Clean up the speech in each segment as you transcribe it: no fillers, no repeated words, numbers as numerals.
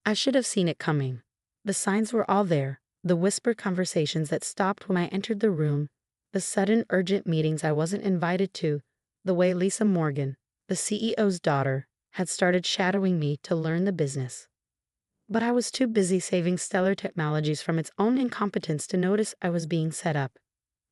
I should have seen it coming. The signs were all there, the whispered conversations that stopped when I entered the room, the sudden urgent meetings I wasn't invited to, the way Lisa Morgan, the CEO's daughter, had started shadowing me to learn the business. But I was too busy saving Stellar Technologies from its own incompetence to notice I was being set up.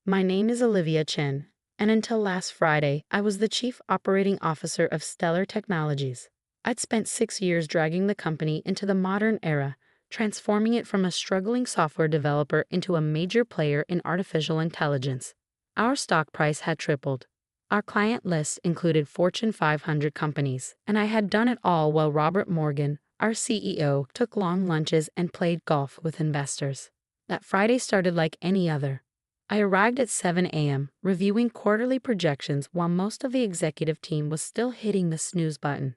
My name is Olivia Chen, and until last Friday, I was the Chief Operating Officer of Stellar Technologies. I'd spent 6 years dragging the company into the modern era, transforming it from a struggling software developer into a major player in artificial intelligence. Our stock price had tripled. Our client list included Fortune 500 companies, and I had done it all while Robert Morgan, our CEO, took long lunches and played golf with investors. That Friday started like any other. I arrived at 7 a.m., reviewing quarterly projections while most of the executive team was still hitting the snooze button.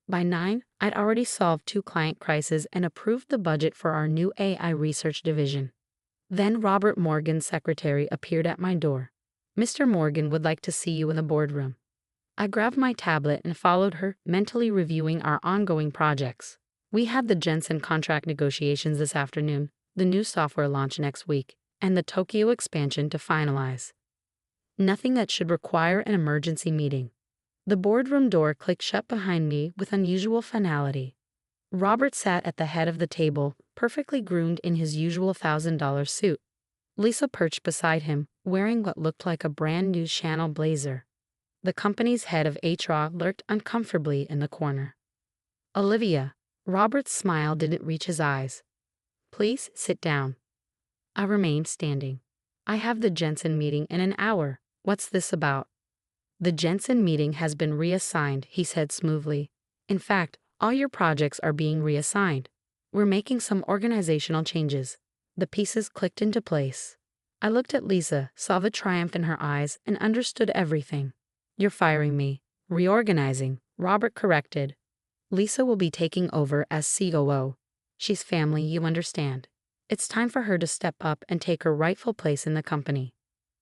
By 9, I'd already solved 2 client crises and approved the budget for our new AI research division. Then Robert Morgan's secretary appeared at my door. "Mr. Morgan would like to see you in the boardroom." I grabbed my tablet and followed her, mentally reviewing our ongoing projects. We had the Jensen contract negotiations this afternoon, the new software launch next week, and the Tokyo expansion to finalize. Nothing that should require an emergency meeting. The boardroom door clicked shut behind me with unusual finality. Robert sat at the head of the table, perfectly groomed in his usual $1,000 suit. Lisa perched beside him, wearing what looked like a brand new Chanel blazer. The company's head of HR lurked uncomfortably in the corner. "Olivia," Robert's smile didn't reach his eyes. "Please sit down." I remained standing. "I have the Jensen meeting in an hour. What's this about?" "The Jensen meeting has been reassigned," he said smoothly. "In fact, all your projects are being reassigned. We're making some organizational changes." The pieces clicked into place. I looked at Lisa, saw the triumph in her eyes, and understood everything. "You're firing me." "Reorganizing," Robert corrected. "Lisa will be taking over as COO. She's family, you understand. It's time for her to step up and take her rightful place in the company."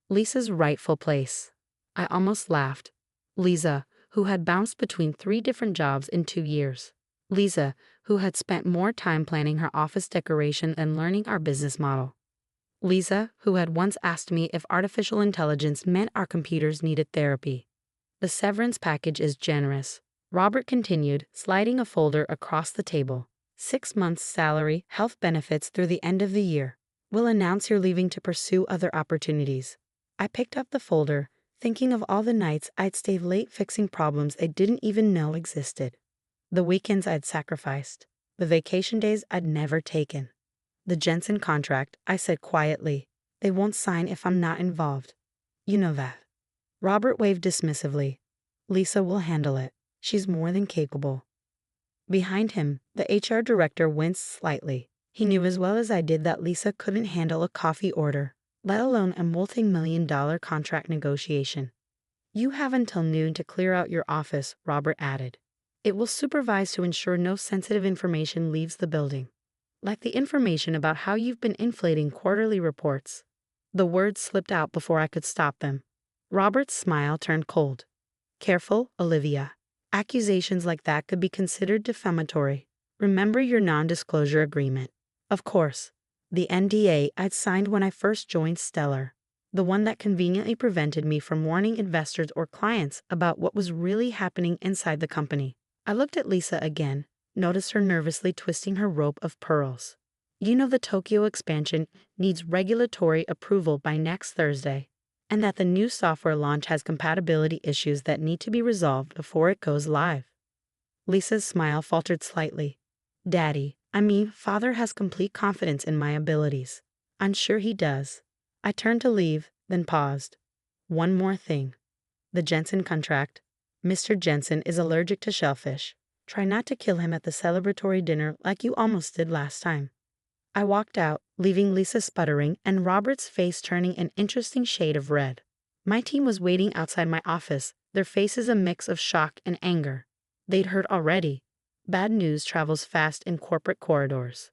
Lisa's rightful place. I almost laughed. Lisa, who had bounced between 3 different jobs in 2 years. Lisa, who had spent more time planning her office decoration than learning our business model. Lisa, who had once asked me if artificial intelligence meant our computers needed therapy. "The severance package is generous," Robert continued, sliding a folder across the table. 6 months' salary, health benefits through the end of the year. We'll announce you're leaving to pursue other opportunities." I picked up the folder, thinking of all the nights I'd stayed late fixing problems I didn't even know existed. The weekends I'd sacrificed. The vacation days I'd never taken. "The Jensen contract," I said quietly. "They won't sign if I'm not involved. You know that." Robert waved dismissively. "Lisa will handle it. She's more than capable." Behind him, the HR director winced slightly. He knew as well as I did that Lisa couldn't handle a coffee order, let alone a multi-million-dollar contract negotiation. "You have until noon to clear out your office," Robert added. "It will supervise to ensure no sensitive information leaves the building. Like the information about how you've been inflating quarterly reports." The words slipped out before I could stop them. Robert's smile turned cold. "Careful, Olivia. Accusations like that could be considered defamatory. Remember your non-disclosure agreement." Of course. The NDA I'd signed when I first joined Stellar. The one that conveniently prevented me from warning investors or clients about what was really happening inside the company. I looked at Lisa again, noticed her nervously twisting her rope of pearls. "You know the Tokyo expansion needs regulatory approval by next Thursday, and that the new software launch has compatibility issues that need to be resolved before it goes live." Lisa's smile faltered slightly. Father has complete confidence in my abilities. I'm sure he does." I turned to leave, then paused. "One more thing. The Jensen contract. Mr. Jensen is allergic to shellfish. Try not to kill him at the celebratory dinner like you almost did last time." I walked out, leaving Lisa sputtering and Robert's face turning an interesting shade of red. My team was waiting outside my office, their faces a mix of shock and anger. They'd heard already. Bad news travels fast in corporate corridors.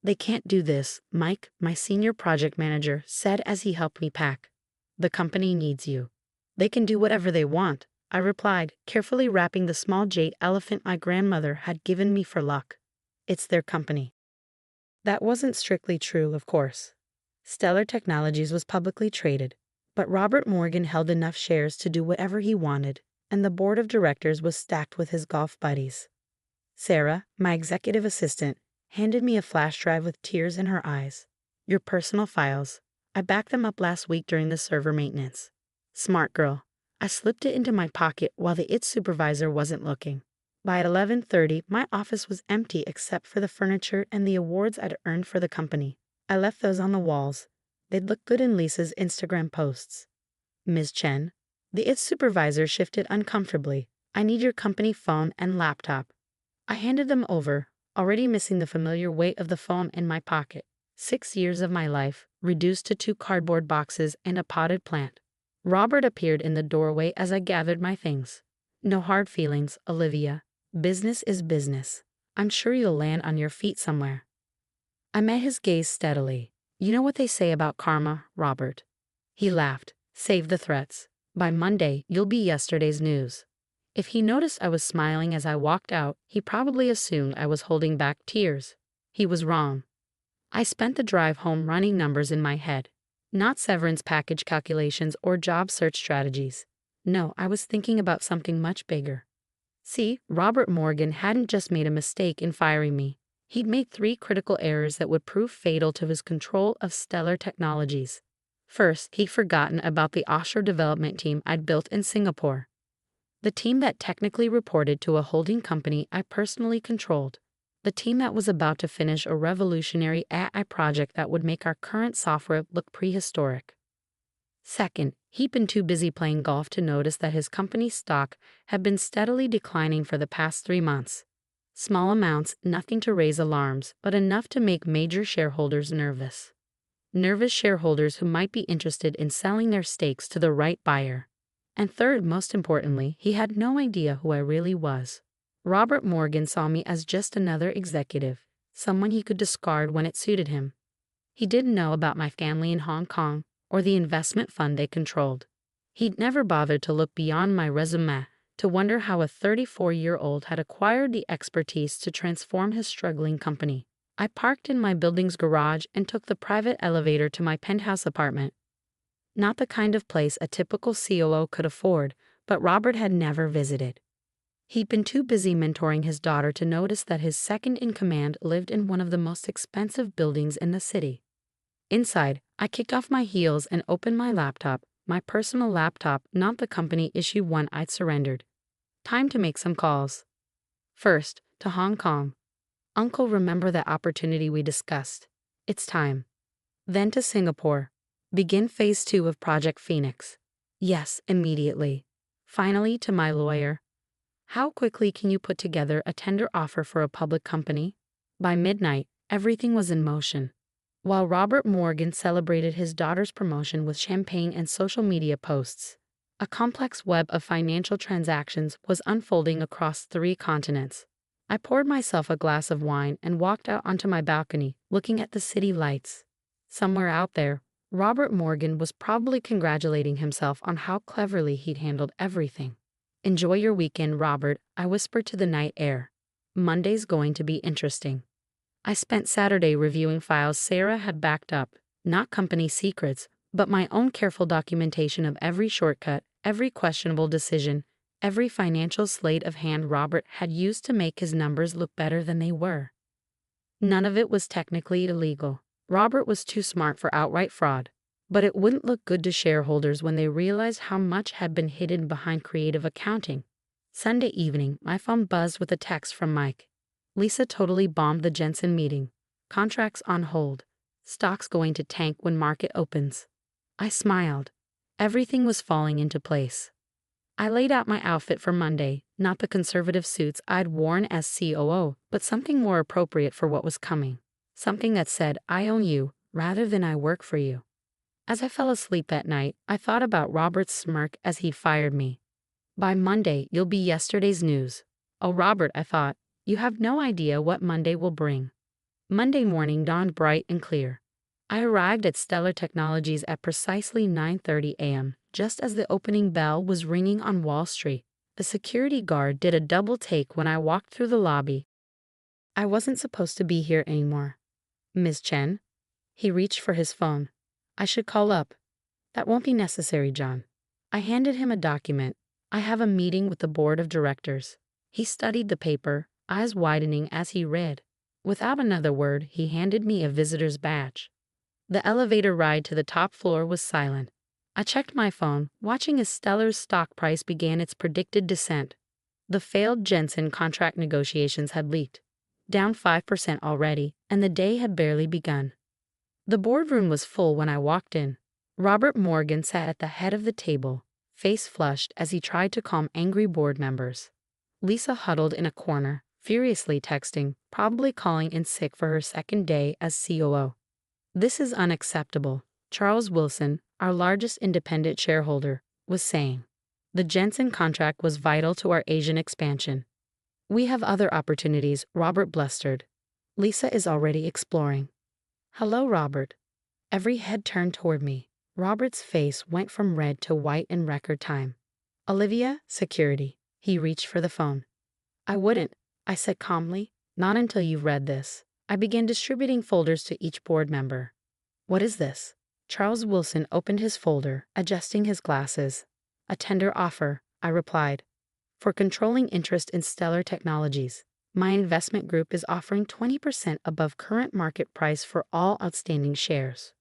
"They can't do this," Mike, my senior project manager, said as he helped me pack. "The company needs you." "They can do whatever they want," I replied, carefully wrapping the small jade elephant my grandmother had given me for luck. It's their company. That wasn't strictly true, of course. Stellar Technologies was publicly traded, but Robert Morgan held enough shares to do whatever he wanted, and the board of directors was stacked with his golf buddies. Sarah, my executive assistant, handed me a flash drive with tears in her eyes. Your personal files. I backed them up last week during the server maintenance. Smart girl. I slipped it into my pocket while the IT supervisor wasn't looking. By 11:30, my office was empty except for the furniture and the awards I'd earned for the company. I left those on the walls. They'd look good in Lisa's Instagram posts. Ms. Chen. The IT supervisor shifted uncomfortably. I need your company phone and laptop. I handed them over, already missing the familiar weight of the phone in my pocket. 6 years of my life, reduced to 2 cardboard boxes and a potted plant. Robert appeared in the doorway as I gathered my things. No hard feelings, Olivia. Business is business. I'm sure you'll land on your feet somewhere. I met his gaze steadily. You know what they say about karma, Robert? He laughed. Save the threats. By Monday, you'll be yesterday's news. If he noticed I was smiling as I walked out, he probably assumed I was holding back tears. He was wrong. I spent the drive home running numbers in my head. Not severance package calculations or job search strategies. No, I was thinking about something much bigger. See, Robert Morgan hadn't just made a mistake in firing me. He'd made 3 critical errors that would prove fatal to his control of Stellar Technologies. First, he'd forgotten about the offshore development team I'd built in Singapore. The team that technically reported to a holding company I personally controlled. The team that was about to finish a revolutionary AI project that would make our current software look prehistoric. Second, he'd been too busy playing golf to notice that his company's stock had been steadily declining for the past 3 months. Small amounts, nothing to raise alarms, but enough to make major shareholders nervous. Nervous shareholders who might be interested in selling their stakes to the right buyer. And third, most importantly, he had no idea who I really was. Robert Morgan saw me as just another executive, someone he could discard when it suited him. He didn't know about my family in Hong Kong, or the investment fund they controlled. He'd never bothered to look beyond my resume to wonder how a 34-year-old had acquired the expertise to transform his struggling company. I parked in my building's garage and took the private elevator to my penthouse apartment. Not the kind of place a typical COO could afford, but Robert had never visited. He'd been too busy mentoring his daughter to notice that his second-in-command lived in one of the most expensive buildings in the city. Inside, I kicked off my heels and opened my laptop, my personal laptop, not the company issue one I'd surrendered. Time to make some calls. First, to Hong Kong. Uncle, remember that opportunity we discussed? It's time. Then to Singapore. Begin phase 2 of Project Phoenix. Yes, immediately. Finally, to my lawyer. How quickly can you put together a tender offer for a public company? By midnight, everything was in motion. While Robert Morgan celebrated his daughter's promotion with champagne and social media posts, a complex web of financial transactions was unfolding across 3 continents. I poured myself a glass of wine and walked out onto my balcony, looking at the city lights. Somewhere out there, Robert Morgan was probably congratulating himself on how cleverly he'd handled everything. Enjoy your weekend, Robert, I whispered to the night air. Monday's going to be interesting. I spent Saturday reviewing files Sarah had backed up, not company secrets, but my own careful documentation of every shortcut, every questionable decision, every financial sleight of hand Robert had used to make his numbers look better than they were. None of it was technically illegal. Robert was too smart for outright fraud. But it wouldn't look good to shareholders when they realized how much had been hidden behind creative accounting. Sunday evening, my phone buzzed with a text from Mike. Lisa totally bombed the Jensen meeting. Contracts on hold. Stocks going to tank when market opens. I smiled. Everything was falling into place. I laid out my outfit for Monday, not the conservative suits I'd worn as COO, but something more appropriate for what was coming. Something that said, I own you, rather than I work for you. As I fell asleep that night, I thought about Robert's smirk as he'd fired me. By Monday, you'll be yesterday's news. Oh, Robert, I thought, you have no idea what Monday will bring. Monday morning dawned bright and clear. I arrived at Stellar Technologies at precisely 9:30 a.m., just as the opening bell was ringing on Wall Street. The security guard did a double take when I walked through the lobby. I wasn't supposed to be here anymore. Ms. Chen? He reached for his phone. I should call up. That won't be necessary, John. I handed him a document. I have a meeting with the board of directors. He studied the paper, eyes widening as he read. Without another word, he handed me a visitor's badge. The elevator ride to the top floor was silent. I checked my phone, watching as Stellar's stock price began its predicted descent. The failed Jensen contract negotiations had leaked, down 5% already, and the day had barely begun. The boardroom was full when I walked in. Robert Morgan sat at the head of the table, face flushed as he tried to calm angry board members. Lisa huddled in a corner, furiously texting, probably calling in sick for her second day as COO. This is unacceptable, Charles Wilson, our largest independent shareholder, was saying. The Jensen contract was vital to our Asian expansion. We have other opportunities, Robert blustered. Lisa is already exploring. Hello, Robert. Every head turned toward me. Robert's face went from red to white in record time. Olivia, security. He reached for the phone. I wouldn't, I said calmly. Not until you've read this. I began distributing folders to each board member. What is this? Charles Wilson opened his folder, adjusting his glasses. A tender offer, I replied. For controlling interest in Stellar Technologies. My investment group is offering 20% above current market price for all outstanding shares.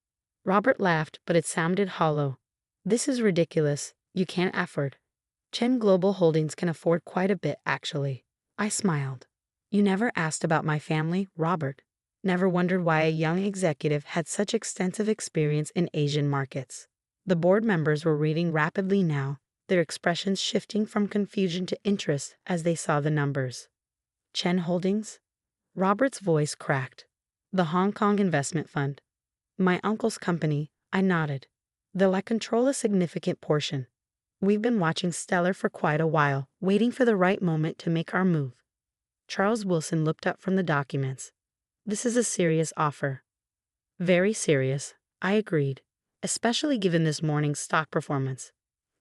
Robert laughed, but it sounded hollow. This is ridiculous. You can't afford. Chen Global Holdings can afford quite a bit, actually. I smiled. You never asked about my family, Robert. Never wondered why a young executive had such extensive experience in Asian markets. The board members were reading rapidly now, their expressions shifting from confusion to interest as they saw the numbers. Chen Holdings? Robert's voice cracked. The Hong Kong Investment Fund. My uncle's company, I nodded. Though I control a significant portion. We've been watching Stellar for quite a while, waiting for the right moment to make our move. Charles Wilson looked up from the documents. This is a serious offer. Very serious, I agreed, especially given this morning's stock performance.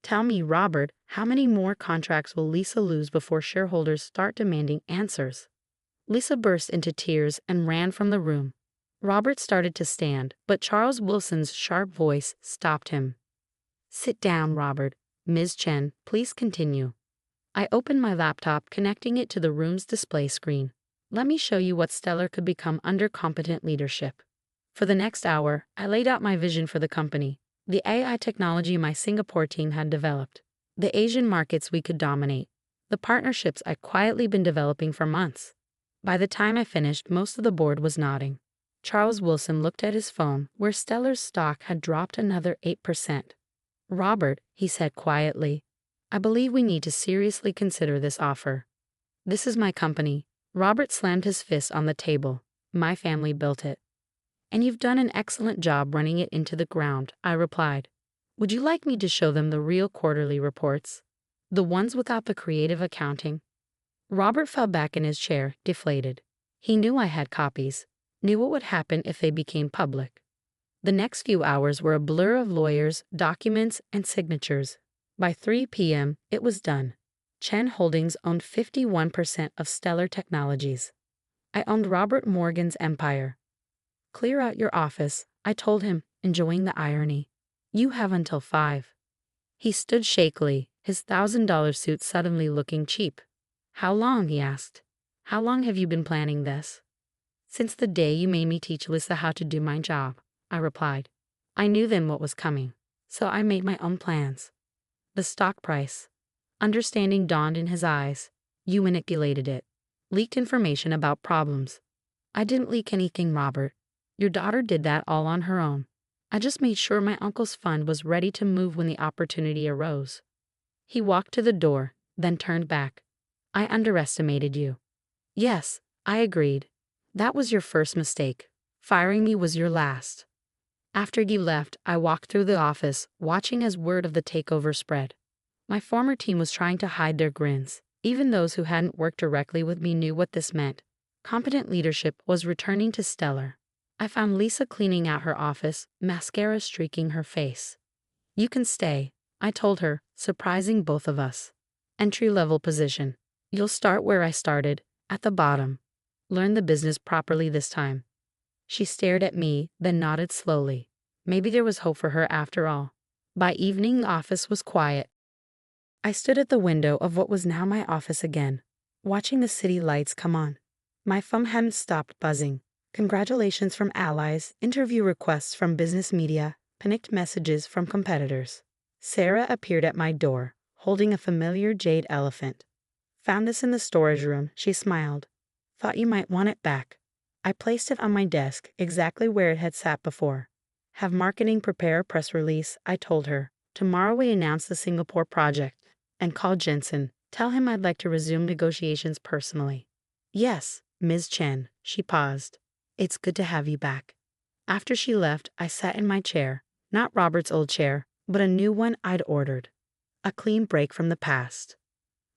Tell me, Robert, how many more contracts will Lisa lose before shareholders start demanding answers? Lisa burst into tears and ran from the room. Robert started to stand, but Charles Wilson's sharp voice stopped him. Sit down, Robert. Ms. Chen, please continue. I opened my laptop, connecting it to the room's display screen. Let me show you what Stellar could become under competent leadership. For the next hour, I laid out my vision for the company, the AI technology my Singapore team had developed, the Asian markets we could dominate, the partnerships I'd quietly been developing for months. By the time I finished, most of the board was nodding. Charles Wilson looked at his phone, where Stellar's stock had dropped another 8%. Robert, he said quietly, I believe we need to seriously consider this offer. This is my company. Robert slammed his fist on the table. My family built it. And you've done an excellent job running it into the ground, I replied. Would you like me to show them the real quarterly reports? The ones without the creative accounting? Robert fell back in his chair, deflated. He knew I had copies, knew what would happen if they became public. The next few hours were a blur of lawyers, documents, and signatures. By 3 p.m., it was done. Chen Holdings owned 51% of Stellar Technologies. I owned Robert Morgan's empire. Clear out your office, I told him, enjoying the irony. You have until 5. He stood shakily, his $1,000 suit suddenly looking cheap. How long? He asked. How long have you been planning this? Since the day you made me teach Lisa how to do my job, I replied. I knew then what was coming, so I made my own plans. The stock price. Understanding dawned in his eyes. You manipulated it. Leaked information about problems. I didn't leak anything, Robert. Your daughter did that all on her own. I just made sure my uncle's fund was ready to move when the opportunity arose. He walked to the door, then turned back. I underestimated you. Yes, I agreed. That was your first mistake. Firing me was your last. After you left, I walked through the office, watching as word of the takeover spread. My former team was trying to hide their grins. Even those who hadn't worked directly with me knew what this meant. Competent leadership was returning to Stellar. I found Lisa cleaning out her office, mascara streaking her face. You can stay, I told her, surprising both of us. Entry-level position. You'll start where I started, at the bottom. Learn the business properly this time. She stared at me, then nodded slowly. Maybe there was hope for her after all. By evening, the office was quiet. I stood at the window of what was now my office again, watching the city lights come on. My phone hadn't stopped buzzing. Congratulations from allies, interview requests from business media, panicked messages from competitors. Sarah appeared at my door, holding a familiar jade elephant. Found this in the storage room, she smiled. Thought you might want it back. I placed it on my desk, exactly where it had sat before. Have marketing prepare a press release, I told her. Tomorrow we announce the Singapore project. And call Jensen. Tell him I'd like to resume negotiations personally. Yes, Ms. Chen, she paused. It's good to have you back. After she left, I sat in my chair, not Robert's old chair, but a new one I'd ordered. A clean break from the past.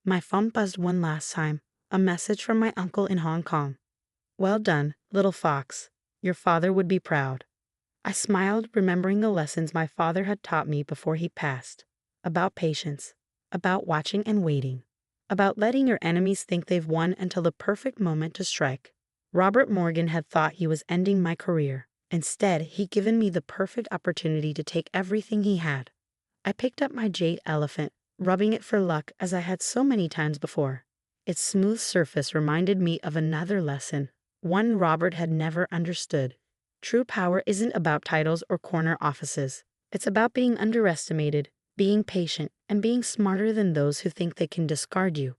My phone buzzed one last time, a message from my uncle in Hong Kong. Well done, little fox. Your father would be proud. I smiled, remembering the lessons my father had taught me before he passed. About patience. About watching and waiting. About letting your enemies think they've won until the perfect moment to strike. Robert Morgan had thought he was ending my career. Instead, he'd given me the perfect opportunity to take everything he had. I picked up my jade elephant, rubbing it for luck as I had so many times before. Its smooth surface reminded me of another lesson, one Robert had never understood. True power isn't about titles or corner offices. It's about being underestimated, being patient, and being smarter than those who think they can discard you.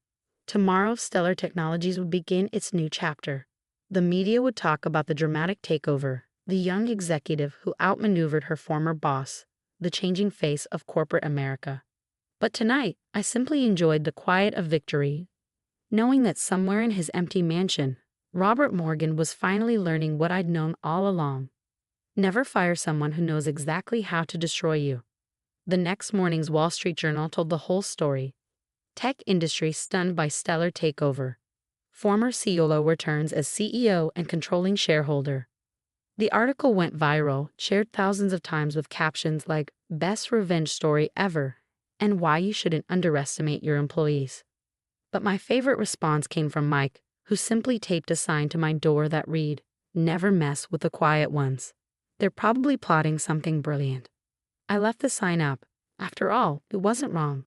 Tomorrow, Stellar Technologies would begin its new chapter. The media would talk about the dramatic takeover, the young executive who outmaneuvered her former boss, the changing face of corporate America. But tonight, I simply enjoyed the quiet of victory, knowing that somewhere in his empty mansion, Robert Morgan was finally learning what I'd known all along. Never fire someone who knows exactly how to destroy you. The next morning's Wall Street Journal told the whole story. Tech industry stunned by stellar takeover. Former CEO returns as CEO and controlling shareholder. The article went viral, shared thousands of times with captions like, "Best revenge story ever," and "Why you shouldn't underestimate your employees." But my favorite response came from Mike, who simply taped a sign to my door that read, "Never mess with the quiet ones. They're probably plotting something brilliant." I left the sign up. After all, it wasn't wrong.